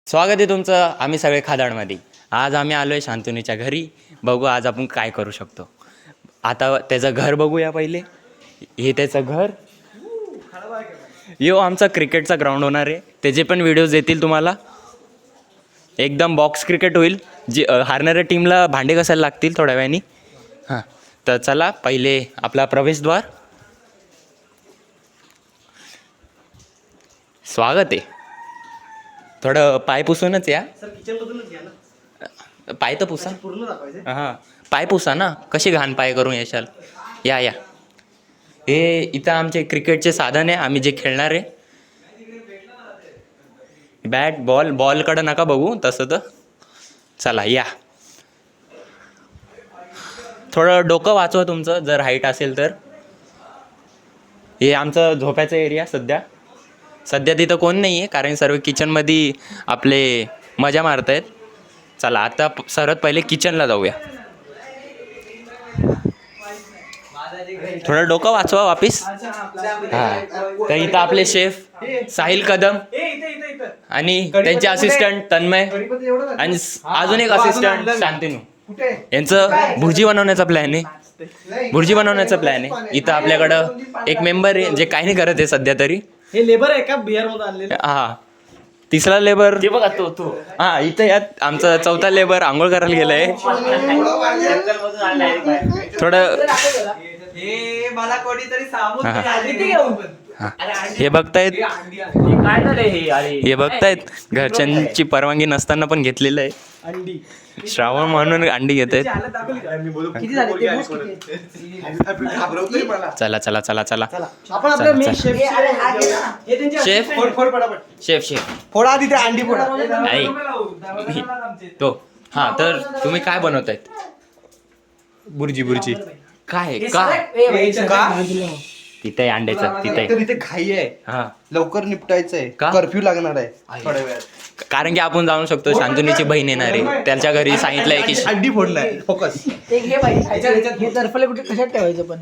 स्वागत आहे तुमचं आम्ही सगळे खादाडमध्ये. आज आम्ही आलो आहे शांतनुच्या घरी. बघू आज आपण काय करू शकतो. आता त्याचं घर बघूया पहिले. हे त्याचं घर. यो आमचा क्रिकेटचा ग्राउंड होणार आहे. त्याचे पण व्हिडिओज येतील तुम्हाला. एकदम बॉक्स क्रिकेट होईल. जी हारणाऱ्या टीमला भांडे घासायला लागतील थोड्या वेळाने. हां तर चला पहिले आपला प्रवेशद्वार. स्वागत आहे. थोडं पाय पुसूनच या. पाय तर पुसा. हां पाय पुसा ना. कशी घाण पाय करून येशाल. या या. हे इथं आमचे क्रिकेटचे साधन आहे. आम्ही जे खेळणार आहे. बॅट बॉलकडं नका बघू तसं तर. चला या. थोडं डोकं वाचवा तुमचं जर हाईट असेल तर. हे आमचं झोपायचं एरिया सध्या तिथं कोण नाही आहे कारण सर्व किचनमध्ये आपले मजा मारत आहेत. चला आता सर्वात पहिले किचनला जाऊया. थोडं डोकं वाचवा वापिस. हां तर इथं आपले शेफ साहिल कदम आणि त्यांचे असिस्टंट तन्मय आणि अजून एक असिस्टंट शांतनू. यांचं भुर्जी बनवण्याचा प्लॅन आहे. इथं आपल्याकडं एक मेंबर आहे जे काही नाही करत आहे सध्या तरी. हे लेबर आहे का बिहार मधून आणलेले. हा तिसरा लेबर बघा तो. हा इथं यात आमचा चौथा लेबर आंघोळ करायला गेलाय. थोडं हे बघतायत घरच्यांची परवानगी नसताना पण घेतलेलं आहे. श्रावण म्हणून अंडी घेत आहेत. चला शेफ फोडा तिथे अंडी फोडा. तो हा तर तुम्ही काय बनवतायत. बुर्जी काय का तिथे अंड्याचं तिथे घाई आहे. हा लवकर निपटायचंय. का? कर्फ्यू लागणार आहे थोड्या वेळात. कारण की आपण जाणू शकतो शांतनुची बहीण येणार आहे. त्याच्या घरी सांगितलंय की अंडी फोडलाय. फोकस. हे तर्फले कुठे कशात ठेवायचं पण.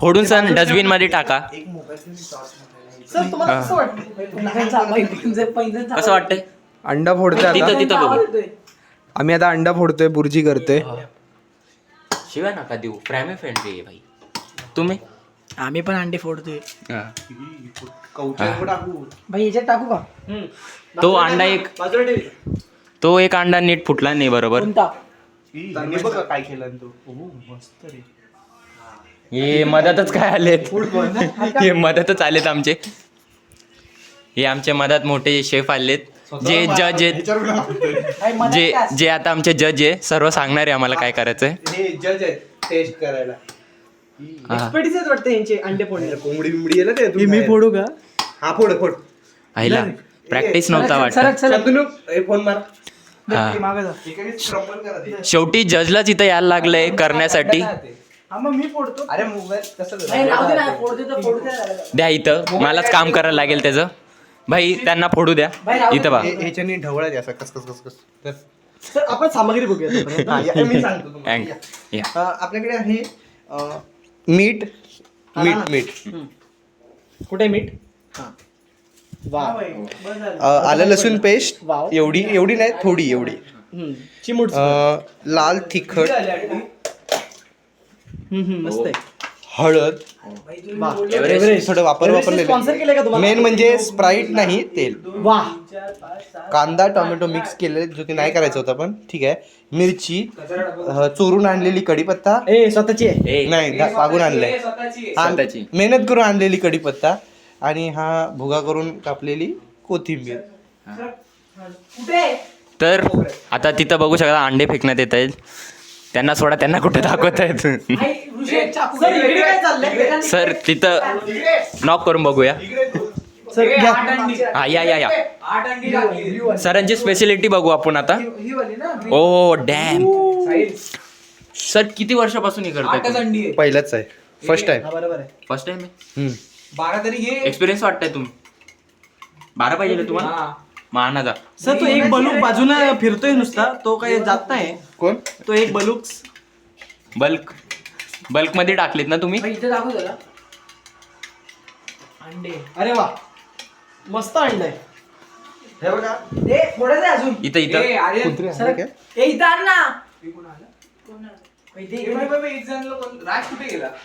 फोडून सण डस्टबिन मध्ये टाका. सर तुम्हाला कसं वाटतं. कसं वाटतंय. अंडा फोडतोय आता. तिथं बघू. आम्ही आता अंडा फोडतोय. बुर्जी करतोय. शिवाय नका देऊ. प्रायमरी फ्रेंडली आहे भाई. तुम्ही आम्ही पण अंडे फोडतोय. टाकू. भाई याच्यात टाकू का. तो अंडा एक अंडा नीट फुटला नाही बरोबर. कोणता. बघा काय केलं तू. मस्त रे. हे मदतच काय आलेत. हे मदतच आलेत आमचे. हे आमचे मदत मोठे शेफ आलेत जे जज आहेत. जे आता आमचे जज आहे. सर्व सांगणार आहे आम्हाला काय करायचंय. हे जज आहेत टेस्ट करायला. एक्सपर्टीज आहेत वाटतं यांचे अंडे फोडण्याला. कोंबडी बिंबडी आहे ना ते. मी फोडू का. हा फोड. आईला प्रॅक्टिस नव्हता वाटत. शांतनू फोन मार. शेवटी जजलाच इथं यायला लागलंय करण्यासाठी. मी फोडतो. अरे मोबाईल कसं द्या इथं मलाच काम करायला लागेल त्याचं. भाई त्यांना फोडू द्या. इथं बा ह्याच्यानी ढवळा द्या. कस तर सर आपण सामग्री बघूया. मी सांगतो तुम्हाला. या. आपल्याकडे आहे मीठ. कुठे मीठ. आलं लसूण पेस्ट एवढी नाही थोडी एवढी. चिमूट. लाल तिखट. मस्त आहे. हळद. थोडं वापरलेलं. मेन म्हणजे स्प्राईट नाही तेल. वाह. कांदा टोमॅटो मिक्स केले जो की नाही करायचं होतं पण ठीक आहे. मिरची. चोरून आणलेली कढीपत्ता. स्वतःची आहे. नाही मागून आणलंय. स्वतःची. मेहनत करून आणलेली कढीपत्ता आणि हा भुगा करून कापलेली कोथिंबीर. तर आता तिथं बघू शकता अंडे फेकण्यात येत आहेत. त्यांना सोडा. त्यांना कुठे दाखवत आहेत. सर तिथं नॉक करून बघूया. हा या सरांची स्पेशलिटी बघू आपण आता. ओ डॅम. सर किती वर्षापासून हे करताय. पहिलाच आहे. First time. फर्स्ट टाइम आहे. 12 तरी घे. एक्सपिरियन्स वाटतंय तुम्ही. 12 पाहिजे तुम्हाला. महानादा. सर तो एक बलूक बाजूला फिरतोय नुसता. तो काही जात नाही. कोण तो एक बलूक. बल्क मध्ये टाकलेत ना तुम्ही. इथे दाखव जरा अंडे. अरे वा मस्त अंडे. हे बघा थोडं अजून इथं इथं कुत्रे आहे काय? इथं आण ना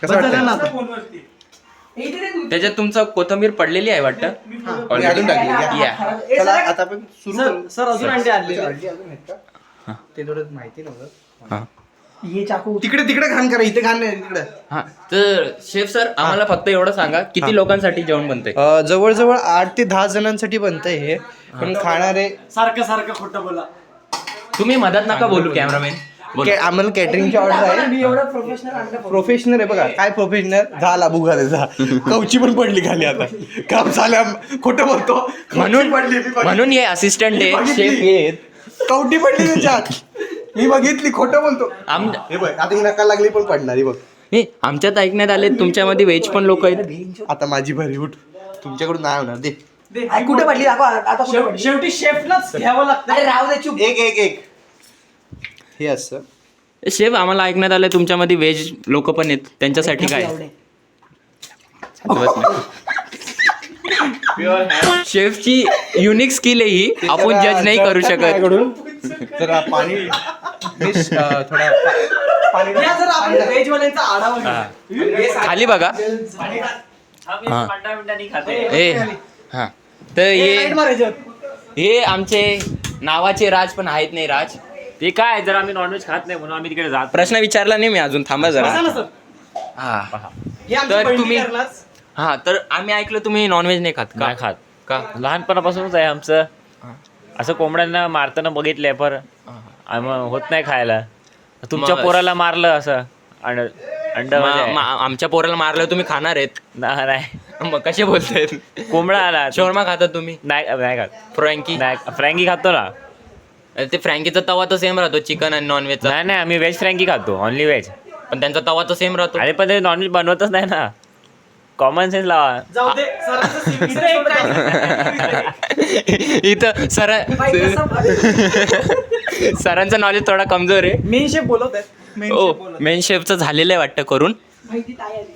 कसं वाटतंय? त्याच्यात तुमचं कोथंबीर पडलेली आहे वाटतं मी अजून टाकली घ्या. या चला आता आपण सुरू करू. सर अजून अंडे आणले अंडी अजून आहेत का? ते थोडं माहिती नव्हतं. हा हे चाकू तिकडे घाण करा, इथे घाण नाही तिकडे. हा तर शेफ सर आम्हाला फक्त एवढं सांगा किती लोकांसाठी जेवण बनतंय जवळजवळ 8 ते 10 जणांसाठी बनतंय हे. पण खाणारे सारखं खोटं बोला तुम्ही मदत नका बोलू कॅमेरामॅन आम्हाला कॅटरिंगची ऑर्डर आहे. मी एवढं प्रोफेशनल अंडा प्रोफेशनल आहे बघा, काय प्रोफेशनल झाला बुगा त्याचा. कवची पण पडली खाली आता. काम झालं, खोटं बोलतो. म्हणून पडली मी बघितली. म्हणून हे असिस्टंट आहे बघितली. शेफ आहेत कवटी पडली त्याच्यात. मी बघितली, खोटं बोलतो. आम हे बघ आता ही नका लागली पण पडणार. हे बघ नाही आमच्यात ऐकण्यात आले तुमच्यामध्ये व्हेज पण लोक आहेत आता माझी भरी उठ. तुमच्याकडून नाही होणार. दे कुठे पडली आता शेवटी शेफलाच घ्यावं लागतं. अरे राहू दे चुप. एक हे असं शेफ आम्हाला ऐकण्यात आलं तुमच्यामध्ये व्हेज लोक पण आहेत त्यांच्यासाठी काय शेफची युनिक स्किल आहे ही, आपण जज नाही करू शकत. जरा पाणी मिस थोडा पाणी या जरा आपण व्हेजवाल्यांचा आढावा घेऊ. हा. खाली बघा हा. ए हा तर लाईट मारायचं. हे आमचे नावाचे राज पण आहेत नाही राज. ते काय जर आम्ही नॉनव्हेज खात नाही म्हणून आम्ही तिकडे जात प्रश्न विचारला नाही मी अजून, थांबा बसा जरा. ना सर. हा हे आमची तर बहिणी तुम्ही- करणारच. हा तर आम्ही ऐकलं तुम्ही नॉनव्हेज नाही खात का? नाही खात. का लहानपणापासूनच आहे आमचं असं कोंबड्यांना मारताना बघितलंय पर होत नाही खायला. तुमच्या मग- पोराला मारलं असं अंड आमच्या पोराला मारलं तुम्ही खाणार आहेत नाही मग कसे बोलतायत? कोंबडा आला शोरमा खातात तुम्ही? नाही खात. फ्रँकी नाही फ्रँकी खातो ना. ते फ्रँकीचा तवा तर सेम राहतो चिकन आणि नॉनव्हेजचा, नाही आम्ही व्हेज फ्रँकी खातो ओनली व्हेज. पण त्यांचा तवा तर सेम राहतो. अरे पण ते नॉनव्हेज बनवतच नाही ना. कॉमन सेन्स लावा. जाऊ दे सरांचं CV इथं एक काय. इथं सरांचं नॉलेज थोडा कमजोर आहे. मेन शेफ बोलत आहेत. मेन ओ शेफ बोलत मेन शेफचं झालेलं आहे वाटतं करून. माहिती काय आली.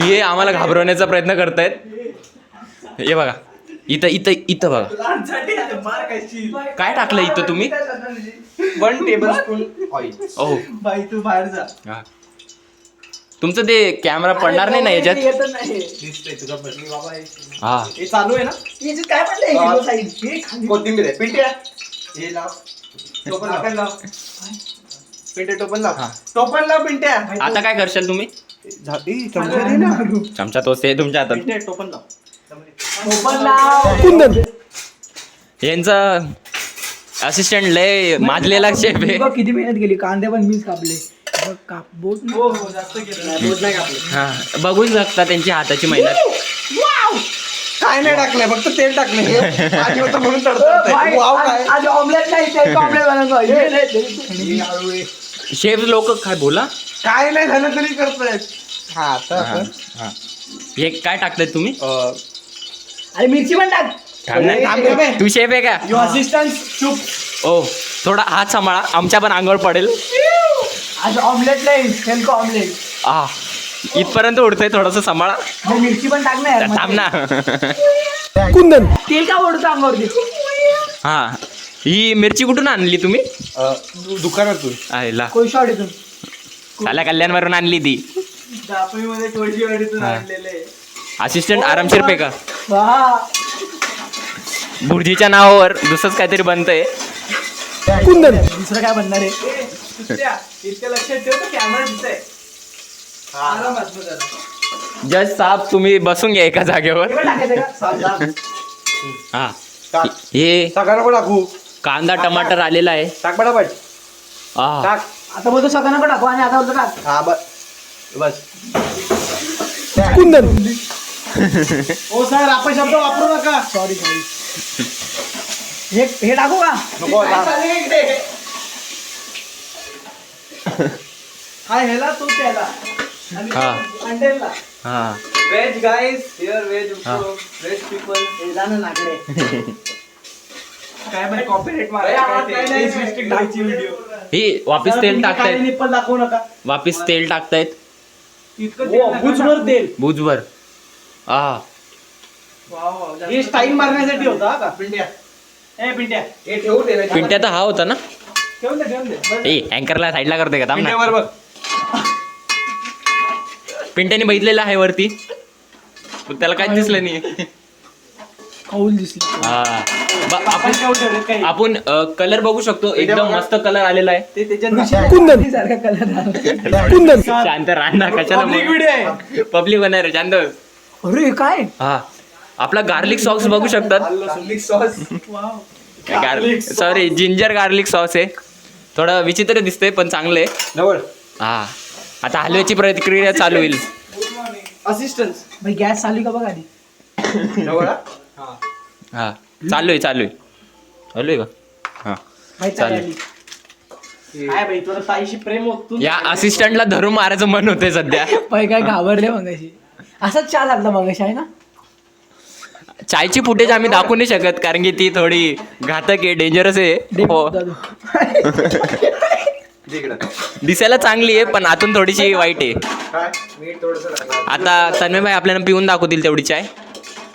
हे आम्हाला घाबरवण्याचा प्रयत्न करतायत. हे बघा इथं इथं इथं बघा लहानसाठी मार खायची. काय टाकलं इथं तुम्ही? 1 टेबलस्पून ऑइल. ओ बाई तू बाहेर जा. हा. तुमचं ते कॅमेरा पडणार नाही ना याच्यात? येतच नाही. हा हे चालू आहे ना. याच्यात काय पडलंय? Yellow side. हे खाली. कोथिंबीर आहे. पिंट्या हे लाव. टोपण लाव. पिंट्या टोपण लाव. हा. टोपण लाव पिंट्या. आता काय करशाल तुम्ही? चमचा दे ना. चमचा तोच आहे तुमच्या हातात. पिंट्या टोपण लाव. ओपन लाव. यांचा असिस्टंट लय माजलेला शेफ आहे. बघ किती मेहनत केली, कांदे पण मीच कापले. बघ काप बोट हो जास्त केलं. बोट नाही कापलं. हा बघून शकता त्यांची हाताची मेहनत. काय नाही टाकलंय, फक्त तेल टाकलंय. पाणी होतं म्हणून तडतडतंय. वाव काय. आज ऑमलेट नाही ते ऑमलेट बनवतो. शेफ लोक काय बोला. काय नाही झालं तरी करतोय. हा आता हा, आपण हा. हे काय टाकताय तुम्ही? अरे मिरची पण टाक. थांब ना. थांब रे बे. तू शेफ आहे का? यू असिस्टंट चुप. ओ थोडा हात सांभाळा, आमच्या पण अंगावर पडेल. आज ऑमलेट नाही, हेल्को ऑमलेट. आ इथपर्यंत उडतंय, थोडस सांभाळा. मिरची पण टाक ना यार. थांब ना. तेल का ओढतो अंगावरती? हा ही मिरची कुठून आणली तुम्ही? दुकानातून. आयला कोण शॉट येतो? साल्या कल्याणवरून आणली ती. दापोलीमध्ये कोळशीवाडीतून आणलेले. असिस्टंट आरामशीर पे का? हा. भुर्जीच्या नावावर दुसरंच काहीतरी बनतंय. दुसरं काय बनणार आहे? सुट्ट्या. इतकं लक्षात ठेव तर कॅमेरा दिसतंय. आरामात बघ जरा. जज साहेब तुम्ही बसून घ्या एका जागेवर. हे पण टाकायचं का? हा टाक. हे सगळं नको टाकू. कांदा टमाटर आलेला आहे. टाक पटापट. आ टाक. आता बोलतो सगळ्यांना पण टाकू आणि आता बोलतो टाक. हा बस. हो सर आपण शब्द वापरू नका. सॉरी. हे टाकू का? नको काय चाललंय इकडे? हा ह्याला तू त्याला आणि हा. अंडेलला. हा व्हेज गाईज हिअर व्हेज हा. Veg people. हे जाणं नाकडे. काय माहिती कॉपीराइट मारायची व्हिडिओ. ही वापिस तेल टाकतायत. निप्पल दाखवू नका. वापिस तेल टाकतायत इतकं तेल नका भुजभर तेल. भुजभर. आ हे स्टाईल मारण्यासाठी होता का पिंट्या ए पिंट्या हे ठेवू दे ना. पिंट्या तर हा होता ना ठेवून दे बस. ए अँकरला साईडला करते का थांब ना. पिंट्यावर बघ. पिंट्याने बघितलेलं आहे वरती पण त्याला काहीच दिसलं नाही. कौल दिसली हा आपण ठेवून ठेवले काही आपण कलर बघू शकतो एकदम मस्त कलर आलेला आहे. ते त्याच्यात कुंदन सारखा कलर कुंदन शांत राहणार पब्लिक कशाला व्हिडिओ आहे. पब्लिक होणार आहे शांत. अरे काय हा आपला गार्लिक सॉस बघू शकतात. Garlic sauce. Sorry ginger garlic sauce आहे. थोडं विचित्र दिसतंय पण चांगलं आहे. जवळ. हा आता हलव्याची प्रक्रिया चालू होईल. असिस्टंट भाई गॅस चालू का बघ आधी जवळ हा? हा चालू आहे चालू आहे का हा भाई चालेल. चालेल काय भाई तुला ताईशी प्रेम होत या असिस्टंटला धरून मारायचं मन होते सध्या. भाई काय घाबरले मगाशी असाच चहा लागला मगाशी आहे ना चायची फुटेज आम्ही दाखवू नाही शकत कारण की ती थोडी घातक आहे डेंजरस आहे. हो दादू. दे इकडं. दिसायला चांगली आहे पण आतून थोडीशी वाईट आहे. काय? मीठ थोडंसं टाकलं. आता तन्मय भाई आपल्याला पिऊन दाखवतील तेवढी चाय.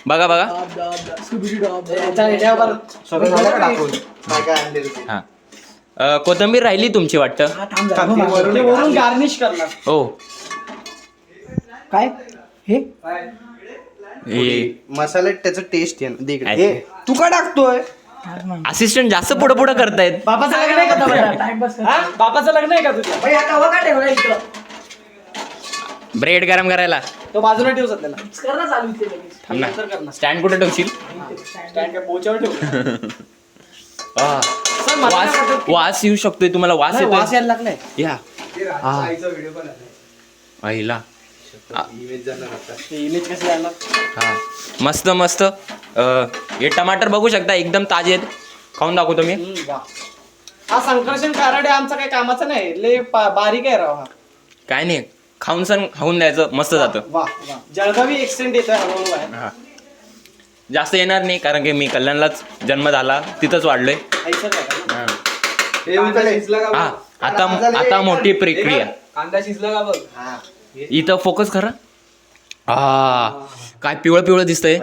बघा बघा दाब, दाब, दाब. स्कूबी दाब, दाब. याच्या ह्याच्यावर सगळं झालं का टाकून? काय काय आणलेलं ते? हा कोथिंबीर राहिली तुमची वाटतं. हा, थांब जरा. टाकली हो, वरून. ते वरून गार्निश करणार हो काय हे हे मसाल्यात त्याचं टेस्ट आहे ना. दे इकडे. आहे. हे, तू का टाकतोय? असिस्टंट जास्त पुढं पुढं करतायत. बापाचं लग्न आहे का तुझ्या? टाइमपास हा? बापाचं लग्न आहे का तुझ्या भाई हा तवा का ठेवला इथं ब्रेड गरम करायला तो बाजूला ठेव सध्याला कर ना चालू इथे लगेच थांब ना. नंतर करणार स्टँड कुठे ठेवशील. स्टँड काय पोचावर ठेव हा. सर, मला वास नाही वाटत की- वास येऊ शकतोय तुम्हाला. वास नाही, वास येतोय यायला लागलाय या हा आईला इमेज जाणार आता. ते इमेज कसं जाणार हा मस्त मस्त हे टमाटर बघू शकता एकदम ताजे आहेत. खाऊन दाखवतो मी. वा. हा संकर्षण कारडे आमचा काही कामाचा नाही लय बारीक आहे राव हा काय नाही खाऊन सण खाऊन द्यायचं मस्त जातं. वा वा जळगावी एक्सटेंड येतोय हळूहळू आहे हा जास्त येणार नाही कारण की मी कल्याणलाच जन्म झाला तिथंच वाढलोय. ऐसर आहे का? हा. हे उचले. हा आता मोठी प्रक्रिया. कांदा शिजला का बघ हा. इथं फोकस करा. हा काय पिवळं पिवळं दिसतंय.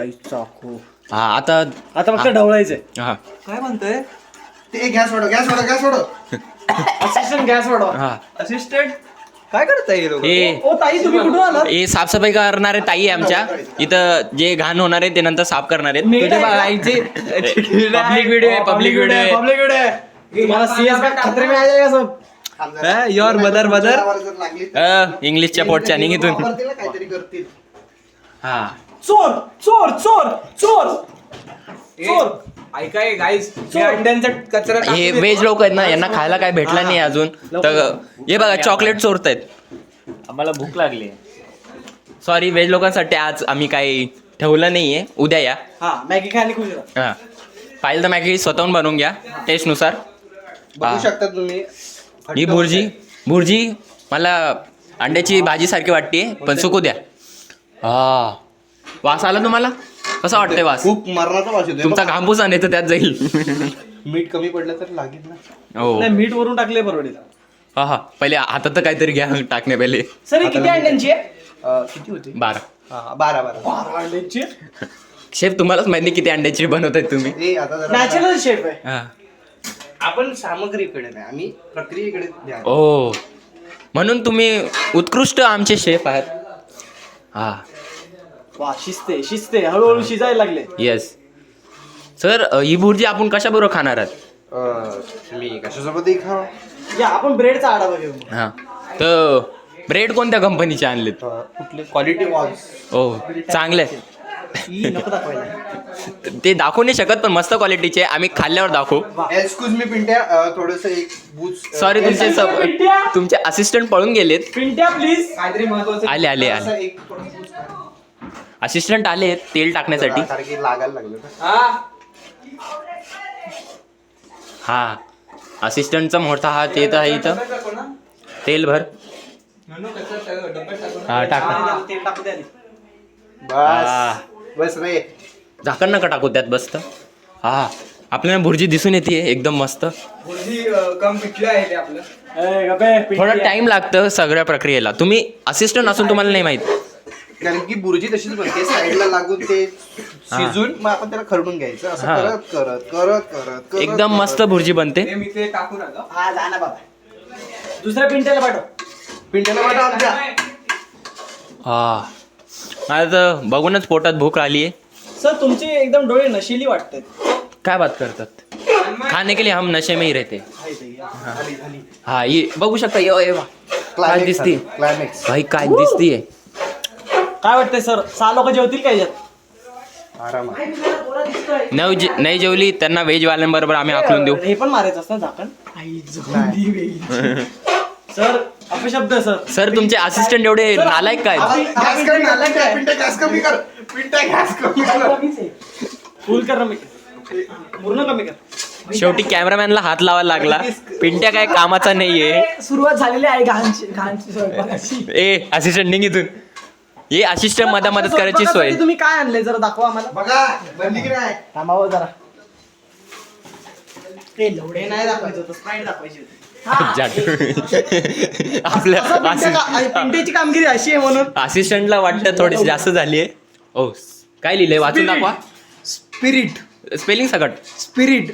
हा आता आता फक्त ढवळायचंय हा काय म्हणतोय ते? गॅस वाढव, गॅस वाढव, गॅस वाढव. असिस्टंट गॅस वाढवा हा असिस्टंट काय करताय हे लोक? हे ओ ताई तुम्ही कुठून आलात हे साफसफाई करणारे ताई आहे आमच्या इथं. जे घाण होणार आहे ते नंतर साफ करणार आहेत. मेड आहे का? पब्लिक व्हिडिओ आहे पब्लिक व्हिडिओ आहे. पब्लिक व्हिडिओ आहे तुम्हाला सीएस का खतरे में आ जाएगा सब योर बदर बदर जर लागली इंग्लिशच्या पोटच्या निघितून. वापरतील ना, काहीतरी करतील. हा चोर चोर चोर चोर चोर ऐकाय गाईस अंड्यांचा कचरा हे व्हेज लोक आहेत ना यांना खायला काय भेटलं नाही अजून तर हे बघा चॉकलेट चोरतायत. आम्हाला भूक लागली. सॉरी व्हेज लोकांसाठी आज आम्ही काही ठेवलं नाहीये. उद्या या. हा मॅगी खायला खुश राहा. हा पाहिलं तर मॅगी स्वतःहून बनवून घ्या टेस्टनुसार. बघू शकता तुम्ही. ही भुर्जी मला अंड्याची भाजी सारखी वाटते पण सुकू द्या. हा वास आला तुम्हाला कसा वाटतंय वास. खूप मरणाचा वास येतोय. तुमचा घांबूस आणि तर त्यात जाईल. मीठ कमी पडलं तर लागेल ना. हो नाही मीठ वरून टाकले परवडेल हा हा पहिले हातात तर काहीतरी घ्या टाकण्या पहिले. सर हे किती अंड्यांची आहे किती होते? 12. हा 12. 12 अंड्यांची शेफ तुम्हालाच माहिती किती अंड्याची बनवताय तुम्ही. हे आता जरा नॅचरल शेफ आहे हा आपण सामग्रीकडे नाही, आम्ही प्रक्रियेकडे ध्यान. ओ म्हणून तुम्ही उत्कृष्ट आमचे शेफ आहात. हा वा शिजते हळूहळू शिजायला लागले येस सर. ही भुर्जी आपण कशाबरोबर खाणार आहात. मी कशासोबतही खावा. या आपण ब्रेडचा आढावा घेऊ हा तर ब्रेड कोणत्या कंपनीचे आणलेत. कुठले क्वालिटी वॉज. ओ चांगले ही नको दाखवायला ते दाखवू नाही शकत पण मस्त क्वालिटीचे आम्ही खाल्ल्यावर दाखवू. एक्सक्यूज मी पिंट्या थोडस एक बूज. सॉरी तुमचे असिस्टंट पळून गेलेत. पिंट्या प्लीज काहीतरी महत्वाचं. आले आले थोडंसं आले एक थोडं boost करा. असिस्टंट आले तेल टाकण्यासाठी. कारण की लागायला लागलं ना. हा असिस्टंटचा मोठा हात येत आहे इथं. तेल भर. हा टाक ना. तेल टाकू द्या आधी. बस रे. झाकण नका टाकू त्यात बसतं. हा आपल्याला भुर्जी दिसून येते एकदम मस्त. कम पिठलं आहे ते आपलं ए, गप्पे, थोडा पिंट्या. टाइम लागतं सगळ्या प्रक्रियेला. तुम्ही असिस्टंट असून तुम्हाला नाही माहित. कारण की बुर्जी तशीच बनते साईडला लागून ते शिजून मग आपण त्याला खरडून घ्यायचं असं हा. करत करत करत करत करत एकदम करत. मस्त भुर्जी बनते. ते मी ते टाकून आलो. हा जा ना बाबा. दुसऱ्या पिंट्याला पाठव. पिंट्याला वाटा आमच्या हा मला तर बघूनच पोटात भूक आली आहे. सर तुमचे एकदम डोळे नशिली वाटतात. काय बात करतात. खाने के लिए हम नशे में ही रहते. हा ये बघू शकता ये वा. काय दिसते क्लायमॅक्स भाई काय दिसतीये. काय वाटतंय सर 6 लोक जेवतील काय याच्यात? आरामात. नाही जेवली त्यांना व्हेज वाल्यांबरोबर आम्ही हाकलून देऊ. हे पण मारायचं असतं ना झाकण. सर अपशब्द सर. सर तुमचे असिस्टंट एवढे नालायक काय. गॅस कमी आला काय? पिंट्या गॅस कमी कर. पिंट्या गॅस कमी कर. फुल कर ना मी. पूर्ण कमी कर. शेवटी कॅमेरामॅनला हात लावायला लागला. पिंट्या काय कामाचा नाहीये. सुरुवात झालेली आहे घाणची स्वयंपाकाची. ए असिस्टंट निघ इथून. ये असिस्टंट मदत करायची सोय. स्वयंपाकासाठी तुम्ही काय आणले जरा दाखवा आम्हाला. बघा बनली की नाही थांबावं जरा. ते हे लवडे नाही दाखवायचं होतं स्प्राईट दाखवायची होती. आपल्या पिंट्याची कामगिरी अशी आहे म्हणून. असिस्टंटला वाटतं थोडीशी जास्त झाली आहे. ओ काय लिहिलंय वाचून दाखवा. स्पिरिट स्पेलिंग सकट. स्पिरिट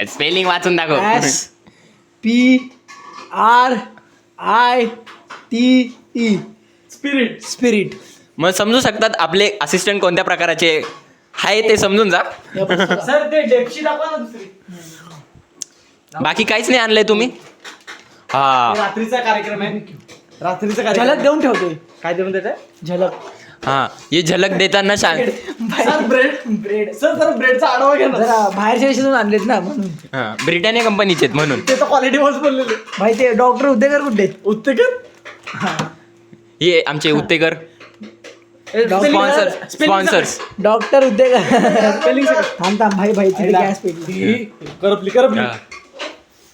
स्पेलिंग वाचून दाखव. SPRITE spirit spirit. मग समजू शकतात आपले असिस्टंट कोणत्या प्रकाराचे आहे ते समजून जा. सर ते डेपशी दाखवा ना दुसरी. बाकी काहीच नाही आणलंय तुम्ही. हा रात्रीचा कार्यक्रम आहे. रात्रीचा झलक कार्यक्रम देऊन ठेवतोय. काय देऊन देत झलक. हा हे झलक देताना सांग. सर ब्रेड सर जरा ब्रेडचा आढावा घ्या ना. जरा बाहेरच्या देशातून आणलेत ना म्हणून. हा ब्रिटानिया कंपनीचे आहेत म्हणून. ते तर क्वालिटी वॉच बोललेले. भाई ते डॉक्टर उद्योगर कुठे उत्तेकन हे आमचे उत्तेकर स्पॉन्सर्स. डॉक्टर उद्योगर. स्पेलिंग थांब थांब भाई भाई तिथे गॅस पेटली. करपली करपली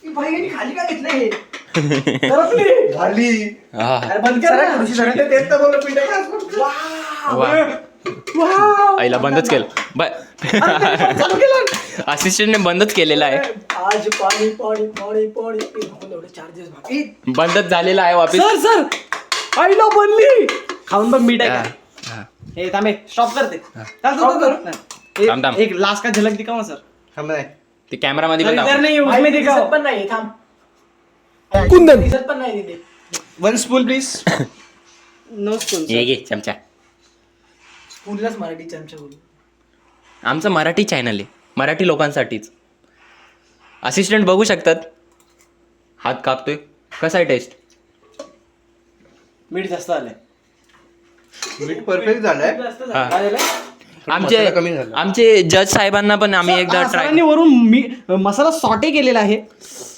भाई खाली काय घेतलं हे. करपली. झाली अरे बंद कर ना. तेच तर बोललो, पिंट्या गॅस करतो. आईला बंदच केलं. चालू केलं. असिस्टंटने बंदच केलेलं आहे. आज पाणी पाणी पाणी पाणी एवढे 4 दिवस बाकी. बंदच झालेला आहे वापिस. सर सर आईला बनली. खाऊन बघ मीठ आहे का? हा. हे थांबे स्टॉप करते. थांब, थांब. एक लास्ट का झलक दिखाओ ना सर. थांब नाही. ते कॅमेरामध्ये पण इधर दाखव. नहीं भाई, उसमें दिखाओ. दिसत पण नाही थांब. कुंदन. दिसत पण नाही तिथे. One spoon please. No spoon. ये घे चमचा. स्कूललाच मराठी चमचा बोलू. आमचं मराठी चॅनल आहे मराठी लोकांसाठीच. असिस्टंट बघू शकतात. हात कापतोय. कसा आहे टेस्ट. मीठ जास्त आलंय. मीठ परफेक्ट झालंय. हा. काय झालं? आमचे मसाला कमी झाला. आमचे जज साहेबांना पण आम्ही एकदा सरांनी ट्राय. वरून मसाला सॉटे केलेला आहे.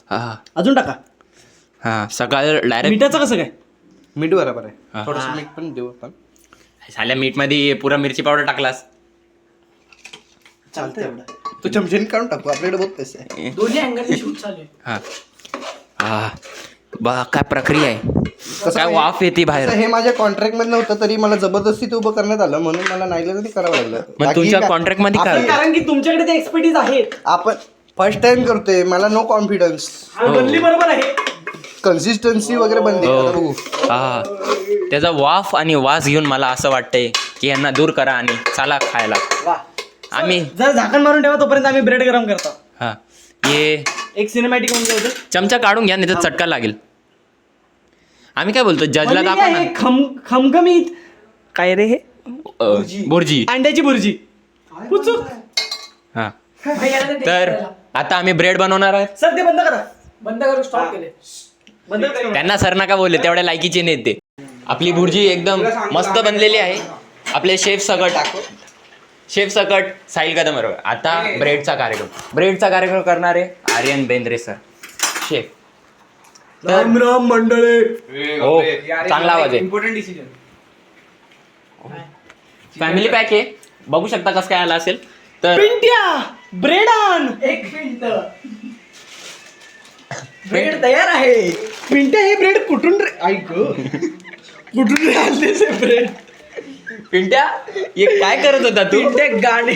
हा अजून टाका. हा सकाळ डायरेक्ट मिठाचं कसं काय. मीठ बरोबर आहे. हा. थोडस मीठ पण देऊ आपण. झाल्या मीठ मध्ये पुरा मिरची पावडर टाकलास. चालतंय एवढं. तो चमच्याने काढून टाकू आपल्याकडे बहुत पैसे आहे. दोन्ही अँगलने शूट चालू आहे. हा हा बा काय प्रक्रिया आहे. काय वाफ येते तसं बाहेर. हे माझ्या कॉन्ट्रॅक्ट मध्ये नव्हतं तरी मला जबरदस्ती ते उभं करण्यात आलं म्हणून मला नाही ते करावं लागलं. मग बाकी तुमच्या काय- कॉन्ट्रॅक्ट मध्ये काय आपण- होतं? कारण की तुमच्याकडे ते एक्सपर्टीज आहे. आपण फर्स्ट टाइम करतोय मला नो कॉन्फिडन्स. बनली बरोबर आहे. कन्सिस्टन्सी वगैरे बनली. आता बघू. हा त्याचा वाफ आणि वास घेऊन मला असं वाटतंय की यांना दूर करा आणि चला खायला. वा. आम्ही जर झाकण मारून ठेवा तोपर्यंत आम्ही ब्रेड गरम करतो. हा ये एक सिनेमॅटिक होऊन जाऊ दे. चमचा काढून घ्या नाही तर चटका लागेल. आम्ही काय बोलतो जजला बनलेली दाखवा आहे खमखमीत. काय रे हे. ना. बुर्जी. अंड्याची भुर्जी. पुचूक. हा भाई याला ते तर आता आम्ही ब्रेड बनवणार आहोत. सर ते बंद करा. बंद करून स्टॉप केले. बंद करा. त्यांना सर नका बोलले तेवढ्या लायकीचे नाहीत ते. आपली भुर्जी एकदम मस्त बनलेली आहे. आपले शेफ सकट साहिल कदम बरोबर. आता ब्रेडचा कार्यक्रम करणारे आर्यन बेंद्रे सर शेफ. राम राम मंडळे. हो चांगला आवाज आहे. Important decision. फॅमिली पॅक आहे. बघू शकता कसं काय आला असेल तर. पिंट्या ब्रेड आण. एक मिनिट. ब्रेड तयार आहे. पिंट्या हे ब्रेड कुठून रे ऐक कुठून रे आणलेस हे ब्रेड. पिंट्या हे काय करत होता तू. पिंट्या गाणे.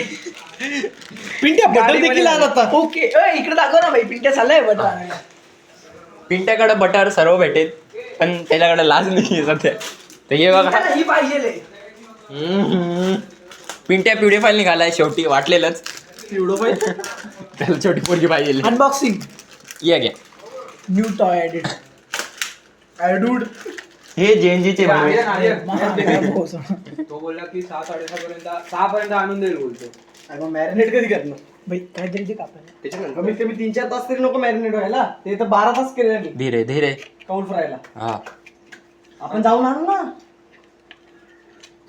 पिंट्या बटर देखील आण आता. ओके इकडे दाखव ना भाई पिंट्या चाललाय बटर. पिंट्याकडे बटर सर्व भेटेल पण त्याच्याकडे लाज नाही सध्या. तर हे बघा ही पाहिजे. पिंट्या प्युरिफाईल निघालाय शेवटी वाटलेलंच. त्याला छोटी पोरगी पाहिजे. अनबॉक्सिंग या घ्या. न्यू टॉय एडिट ॲडूड हे जेएनजीचे भाऊ आहे. तो बोलला की 6 पर्यंत आणून देईल बोलतो. मॅरिनेट कधी करणार भाई काहीतरी ते कापायला कमीत कमी 3-4 तास तरी नको मॅरिनेट व्हायला. ते तर 12 तास केले मी धीरे धीरे. कौल फ्रायला. हा आपण जाऊन आणू ना.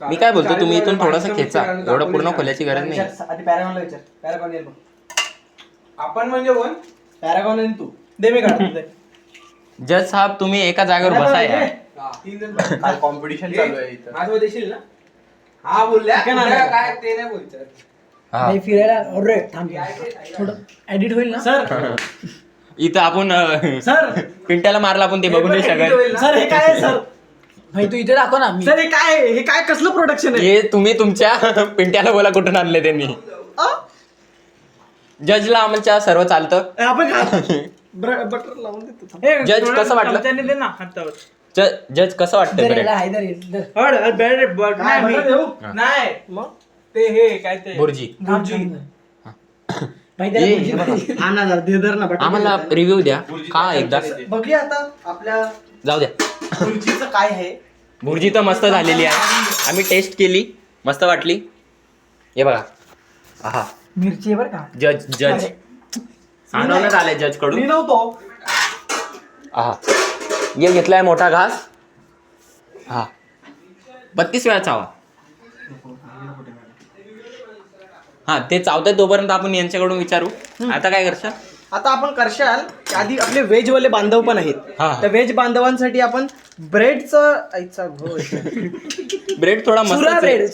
मी काय बोलतो तुम्ही इथून थोडंसं खेचा. एवढं पूर्ण खोल्याची गरज नाही. आधी पॅरागॉनला विचार. पॅरागॉन येईल बघ. आपण म्हणजे कोण? पॅरागॉन आणि तू दे मी काढतो ते. जज साहेब तुम्ही एका जागेवर बसा यार. 3 जण काय कॉम्पिटिशन चालू आहे इथं. माझ्यावर देशील ना? हा बोलल्या चिकन बोलल्या आणलं. काय ते नाही बोलतात. हा. नाही फिरायला अरे थांब थोडं एडिट होईल ना सर. इथं आपण सर पिंट्याला मारला आपण ते बघू नाही शकत. सर हे काय आहे सर. भाई तू इथे दाखव ना. सर हे काय आहे? हे काय कसलं प्रोडक्शन आहे. हे तुम्ही तुमच्या पिंट्याला बोला कुठून आणले त्यांनी. जजला आमच्या सर्व चालतं. आपण बटर लावून देतो. जज कसं वाटलं? चमच्याने दे ना हातावर. जज कसं वाटतं ब्रेड? नाही मग ते हे काय ते बुर्जी. आम्हाला रिव्ह्यू द्या का एकदा. बघूया आता आपल्या जाऊ द्या. खुर्चीचं काय आहे. बुर्जी तर मस्त झालेली आहे. आम्ही टेस्ट केली, मस्त वाटली. हे बघा. आहा मिरची आहे बरं का. जज आणवण्यात आलंय जज मी कडून. नव्हतो. आहा ये घेतलाय मोठा घास. हा 32 वेळा चावा. हा ते चावताय तोपर्यंत आपण यांच्याकडून विचारू. आता काय करशाल? आता आपण करशाल आधी आपले व्हेज वाले बांधव पण आहेत. हा. त्या व्हेज बांधवांसाठी आपण ब्रेडचं ब्रेड थोडा मस्त.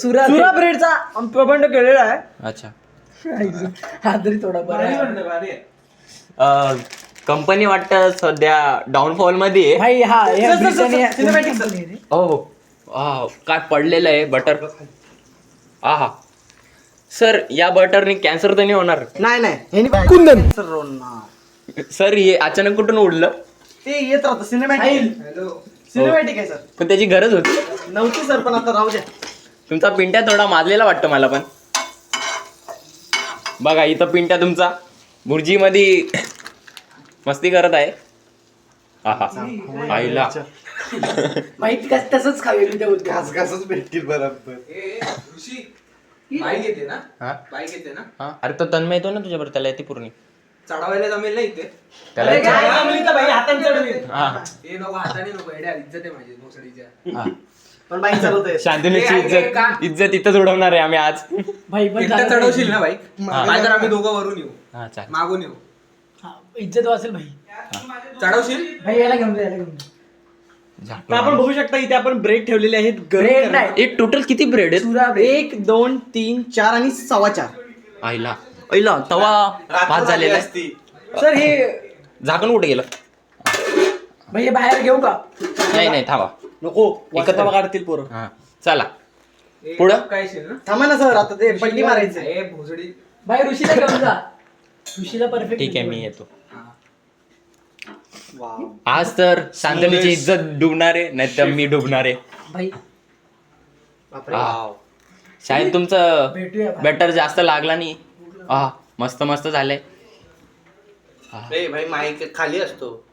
सुरा ब्रेडचा प्रबंध केलेला आहे. अच्छा. हा तरी थोडा बरा आहे. कंपनी वाटतं सध्या डाऊनफॉल मध्ये आहे. भाई हा सिनेमॅटिक हो काय पडलेलं आहे बटर. आहा सर या बटरने कॅन्सर तर नाही होणार? नाही कुंदन सर रोलणार. सर हे अचानक कुठून उडलं? ते येत राहतं सिनेमॅटिक आहे सर. पण त्याची गरज होती नव्हती सर पण आता राहू द्या. तुमचा पिंट्या थोडा माजलेला वाटतं मला पण. बघा इथं पिंट्या तुमचा बुर्जी मध्ये मस्ती करत आहे. आहा आईला माहिती का तसंच खावेल त्या उद्या. घास घासच भेटतील बरोबर. ऋषी बाईक येते ना? हा? बाईक येते ना? हा अरे तो तन्मय येतो ना तुझ्याबरोबर, त्याला येते पूर्ण. चढवायला जमेल ना इथे? त्याला अरे काय जमली तर भाई हाताने चढवी. हा हे नको हाताने नको एड्या इज्जत आहे माझी भोसडीच्या. हा. पण बाईक चालवतोय. शांतनुची हे आहे का? इज्जत इथंच उडवणार आहे आम्ही आज. भाई पण एकटा झालं चढवशील ना बाईक? हा. नाहीतर आम्ही दोघं वरून येऊ, हा चालेल. मागून येऊ. हा, इज्जत वाचेल भाई. चढवशील? भाई याला घेऊन जा, याला घेऊन जा. झाकलं. आपण बघू शकता इथे आपण ब्रेड ठेवलेले आहेत. ब्रेड नाही एक टोटल किती ब्रेड आहेत? 1 2 3 4 आणि 4.25. आईला आईला तवा भात झालेला आहे. सर हे झाकण कुठे गेलं? भाई हे बाहेर घेऊ का? नाही नाही थांबा. नको एकत्र. काढतील पोरं. हा चला हे पुढं? काय येशील ना? थांबा ना सर आता ते पल्ली मारायचं. हे भोसडी. भाई ऋषीला घेऊन जा. ऋषीला परफेक्ट. ठीक आहे मी येतो. आज तर शांतनुची इज्जत डुबणार आहे, नाही तर मी डुबणार आहे. भाई वाव. शाळेत तुमचं भेटूया भाई. बॅटर जास्त लागला नाही. हा मस्त मस्त झालंय. भाई माईक खाली असतो.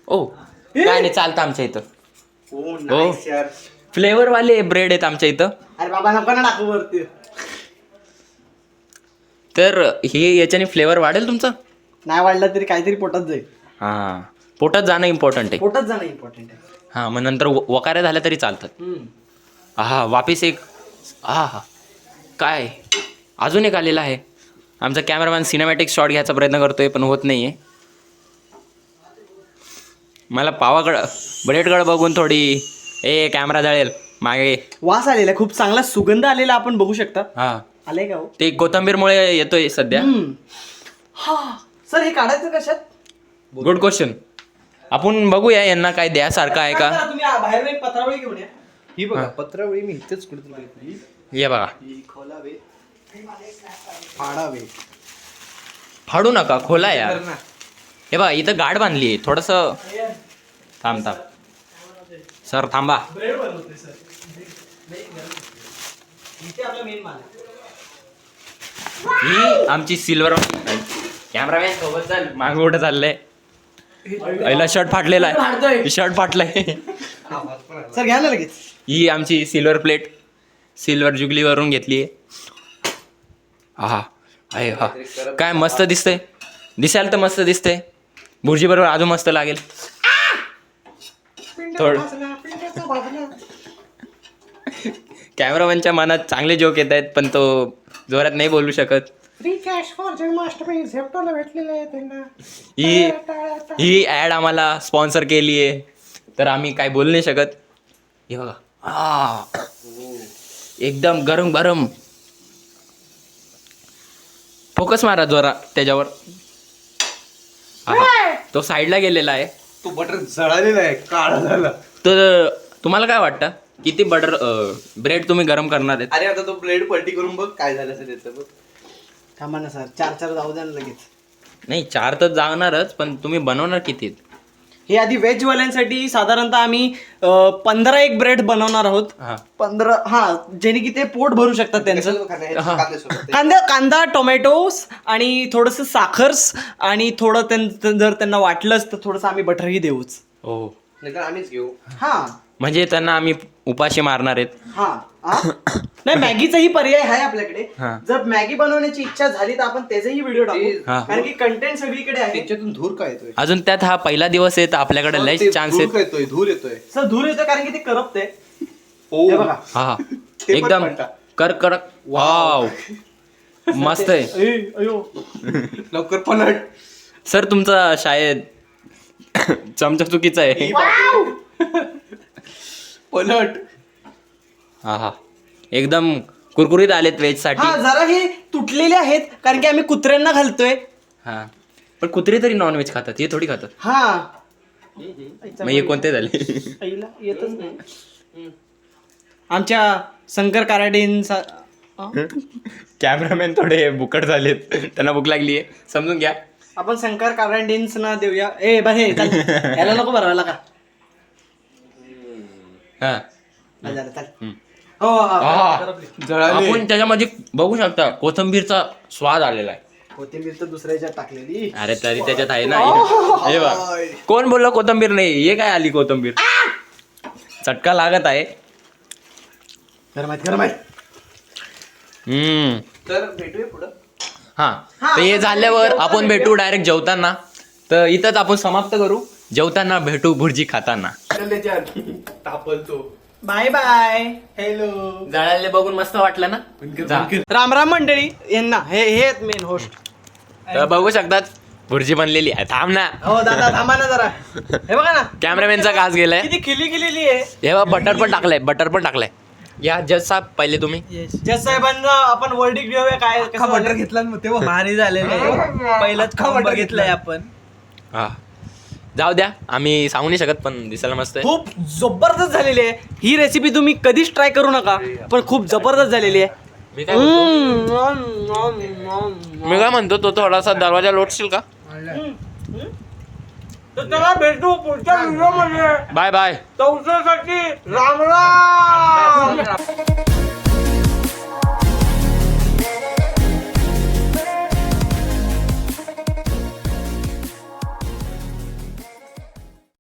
ओ काय नाही चालतं आमच्या इथं. हो नाईस यार. फ्लेवर वाले ब्रेड आहेत आमच्या इथं. अरे बाबा नको ना टाकू वरती. तर हे याच्याने फ्लेवर वाढेल तुमचं. नाही वाढलं तरी काहीतरी पोटात जाईल. हा पोटात जाणं इम्पॉर्टंट आहे. पोटात जाणं इम्पॉर्टंट आहे. हा मग नंतर वकाऱ्या झाल्या तरी चालतात. हा वापिस एक. हा हा काय अजून एक आलेला आहे. आमचा कॅमेरामॅन सिनेमॅटिक शॉट घ्यायचा प्रयत्न करतोय पण होत नाही आहे. मला पावाकडं ब्रेडकडं बघून थोडी कॅमेरा जळेल मागे. वास आलेला खूप चांगला सुगंध आलेला आपण बघू शकता. हा आले का हो? ते कोथंबीरमुळे येतोय सध्या. हा सर हे काढायचं कशात? Good question. आपण बघूया यांना काय द्यासारखं आहे का. तुम्ही बाहेर एक पत्रावळी घेऊन या. ही बघा पत्रावळी मी इथेच कुठेतरी हे बघा. खोलावे फाडावे. फाडू नका खोला यार. हे बघा इथं गाठ बांधली आहे थोडंसं. थांब सर थांबा. इथे आपला मेन माल आहे. ही आमची सिल्वर कॅमेरामॅन सोबत चाल मागं कुठं चाललंय पहिला शर्ट फाटलेला आहे शर्ट फाटलाय सर घ्या ना लगेच. ही आमची सिल्वर प्लेट सिल्वर जुगलीवरून घेतली हा आहे हा काय मस्त दिसतंय दिसायला तर मस्त दिसतंय भुर्जी बरोबर अजून मस्त लागेल थोडं कॅमेरामॅनच्या मनात चांगले जोक येत आहेत पण तो जोरात नाही बोलू शकत फ्री कॅश फॉर जन्माष्टमी झेप्टोला भेटलेले आहे त्यांना. ही ॲड आम्हाला स्पॉन्सर केली आहे तर आम्ही काय बोलू नाही शकत हे बघा एकदम गरम गरम फोकस मारा जोरा त्याच्यावर तो साईडला गेलेला आहे तो बटर जळालेला आहे काळा झाला. तर तुम्हाला काय वाटतं किती बटर ब्रेड तुम्ही गरम करणार आहेत अरे आता तो ब्लेड पलटी करून बघ काय झालं असेल त्याचं बघ. थांबा ना सर 4 जाऊ द्या ना लगेच. नाही 4 तर जाणारच पण तुम्ही बनवणार किती हे आधी व्हेजवाल्यांसाठी साधारणतः आम्ही 15 एक ब्रेड बनवणार आहोत. हा 15 हा जेणे की ते पोट भरू शकतात त्यांचं. कांद्यासोबत. कांदा टोमॅटोस आणि थोडस साखर्स आणि थोडं जर त्यांना वाटलंच तर थोडंसं आम्ही बटरही देऊच. हो नाहीतर आम्हीच घेऊ. हा म्हणजे त्यांना आम्ही उपाशी मारणार आहेत हा हा. नाही मॅगीचाही पर्याय आहे आपल्याकडे. हा. जर मॅगी बनवण्याची इच्छा झाली तर आपण त्याचाही व्हिडिओ टाकू हा. कारण की कंटेंट सगळीकडे आहे. त्याच्यातून धूर काय येतोय अजून त्यात हा पहिला दिवस आहे तर आपल्याकडे लयच चान्स धूर आहेत काय येतोय धूर येतोय. सर धूर येतो कारण की ते करप्ट आहे. ओ हे बघा. हा ते पण एकदम म्हणता. कडक वाव मस्त आहे अयो लवकर पलट. सर तुमचा शाळेत चमचा चुकीचा आहे पलट. हा हा एकदम कुरकुरीत आलेत व्हेज साठी हा जरा हे तुटलेले आहेत कारण की आम्ही कुत्र्यांना घालतोय. हा पण कुत्रे तरी नॉनव्हेज खातात हे थोडी खातात हा मग हे कोणते झाले आईला येतच नाही. आमच्या शंकर काराडेंचा कॅमेरामॅन थोडे बुकट झालेत त्यांना भूक लागली आहे समजून घ्या आपण शंकर काराडेंना देऊया. ए बाहे याला नको भरवायला का. हा झालं, चल. हम्म. हो हा. जळाले. आपण त्याच्यामध्ये बघू शकता कोथिंबीरचा स्वाद आलेला आहे कोथिंबीर तर दुसऱ्याच्या टाकलेली. अरे तरी त्याच्यात आहे ना हे बघ. कोण बोललं कोथिंबीर नाही हे काय आली कोथिंबीर चटका लागत आहे गरम आहेत. तर भेटूया पुढं. हा तर हे झाल्यावर आपण भेटू डायरेक्ट जेवताना तर इथंच आपण समाप्त करू जेवताना भेटू भुर्जी खाताना तापलतो. Bye bye. हॅलो. जळाले बघून मस्त वाटलं ना जा. राम राम मंडळी यांना हे आहेत मेन होस्ट. तर बघू शकतात भुर्जी बनलेली आहे थांब ना हो दादा थांबा ना जरा. हे बघा ना कॅमेरामॅनचा घास गेलाय किती खिली गेलेली आहे. हे बघ बटर पण टाकलंय या जज साहेब पहिले तुम्ही जज साहेबांना आपण वर्डिक देऊया काय कसं बटर झालं? घेतला ना तेव्हा भारी झालेलं आहे पहिलाच खाऊन बघितलंय आपण. हा जाऊ द्या आम्ही सांगू नाही शकत पण दिसायला मस्त आहे खूप जबरदस्त झालेली आहे ही रेसिपी तुम्ही कधीच ट्राय करू नका पण खूप जबरदस्त झालेली आहे. मी काय म्हणतो तो थोडासा दरवाजा लोटशील का तर चला भेटू पुढच्या व्हिडिओ मध्ये. बाय बाय तवसाठी राम राम.